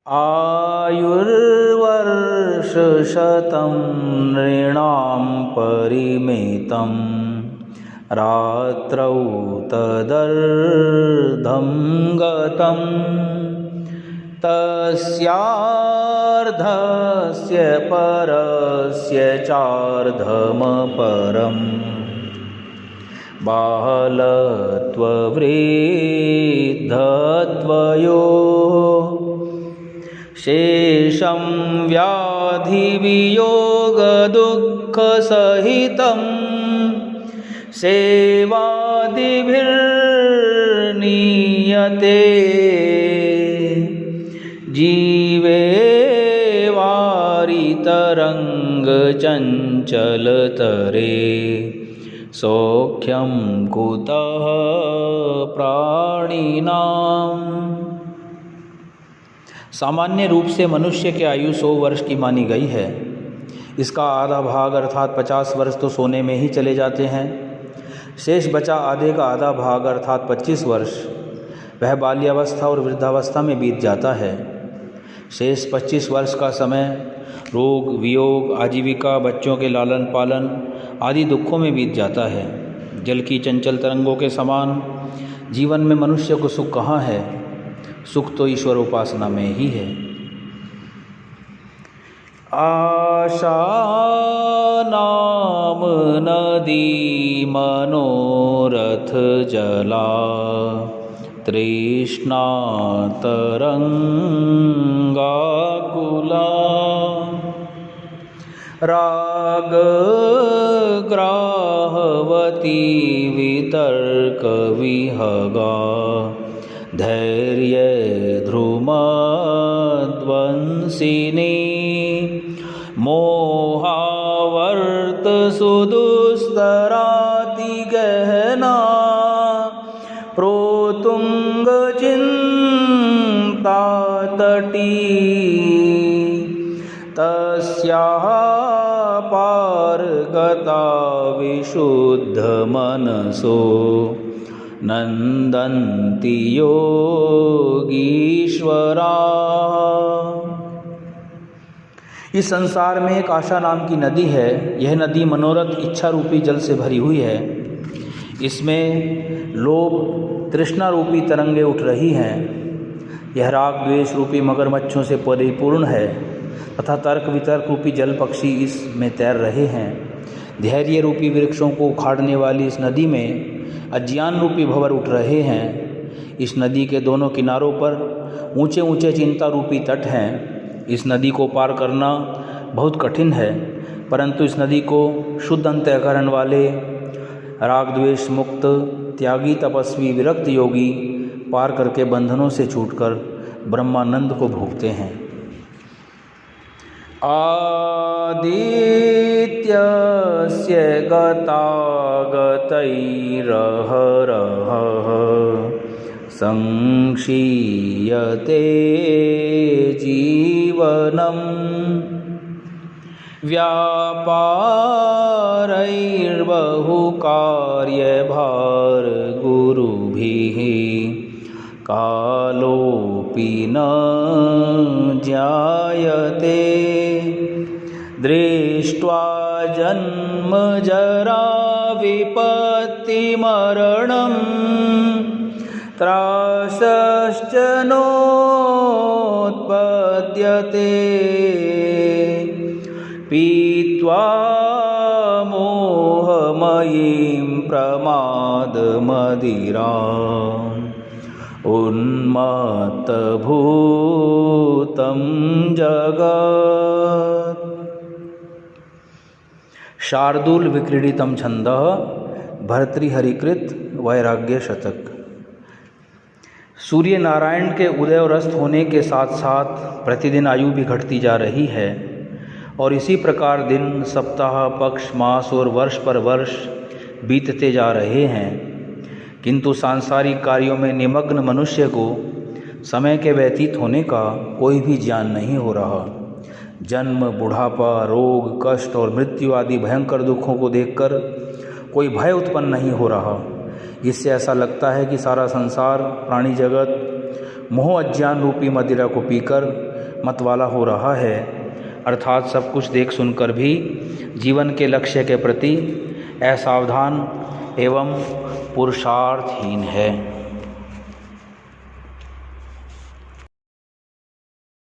आयुर्वर्षशतं नृणां परिमितं रात्रौ तदर्धं गतं तस्यार्धस्य परस्य चार्धमपरम् बालत्ववृद्धत्वयोः शेषं व्याधिवियोगदुःखसहितं सेवादिभिर्नीयते जीवे वारितरङ्गचञ्चलतरे सौख्यं कुतः प्राणिनाम्। सामान्य रूप से मनुष्य की आयु 100 वर्ष की मानी गई है। इसका आधा भाग अर्थात 50 वर्ष तो सोने में ही चले जाते हैं। शेष बचा आधे का आधा भाग अर्थात 25 वर्ष वह बाल्यावस्था और वृद्धावस्था में बीत जाता है। शेष 25 वर्ष का समय रोग, वियोग, आजीविका, बच्चों के लालन पालन आदि दुखों में बीत जाता है। जल की चंचल तरंगों के समान जीवन में मनुष्य को सुख कहाँ है? सुख तो ईश्वर उपासना में ही है। आशा नाम नदी मनोरथ जला तृष्णा तरंगाकुला राग ग्राहवती वितर्क विहगा धैर्य ध्रुमध्वंसिनी मोहावर्त सुदुस्तराति गहना प्रोतुंग चिंता तटी तस्याः पारगता विशुद्ध मनसो नंदन्ति योगीश्वरा। इस संसार में एक आशा नाम की नदी है। यह नदी मनोरथ इच्छा रूपी जल से भरी हुई है। इसमें लोभ तृष्णा रूपी तरंगे उठ रही हैं। यह राग द्वेष रूपी मगरमच्छों से परिपूर्ण है तथा तर्क वितर्क रूपी जल पक्षी इसमें तैर रहे हैं। धैर्य रूपी वृक्षों को उखाड़ने वाली इस नदी में अज्ञान रूपी भंवर उठ रहे हैं। इस नदी के दोनों किनारों पर ऊंचे ऊंचे चिंता रूपी तट हैं। इस नदी को पार करना बहुत कठिन है, परंतु इस नदी को शुद्ध अंतःकरण वाले राग द्वेष मुक्त त्यागी तपस्वी विरक्त योगी पार करके बंधनों से छूटकर ब्रह्मानंद को भोगते हैं। आदित्यस्य गतागतैरहरहः संक्षीयते जीवनं व्यापारैर्बहुकार्यभारगुरुभिः कालोऽपि न जायते दृष्ट्वा जन्म जरा विपत्तिमरणं त्रासश्च नोत्पद्यते पीत्वा मोहमयीं प्रमादमदिराम् उन्मत्तभूतं जगत्। शार्दूल विक्रीडितम छंदः भर्तृहरिकृत वैराग्य शतक। सूर्य नारायण के उदय और अस्त होने के साथ साथ प्रतिदिन आयु भी घटती जा रही है और इसी प्रकार दिन, सप्ताह, पक्ष, मास और वर्ष पर वर्ष बीतते जा रहे हैं। किंतु सांसारिक कार्यों में निमग्न मनुष्य को समय के व्यतीत होने का कोई भी ज्ञान नहीं हो रहा। जन्म, बुढ़ापा, रोग, कष्ट और मृत्यु आदि भयंकर दुखों को देखकर कोई भय उत्पन्न नहीं हो रहा। इससे ऐसा लगता है कि सारा संसार, प्राणी जगत मोह अज्ञान रूपी मदिरा को पीकर मत वाला हो रहा है, अर्थात सब कुछ देख सुनकर भी जीवन के लक्ष्य के प्रति असावधान एवं पुरुषार्थहीन है।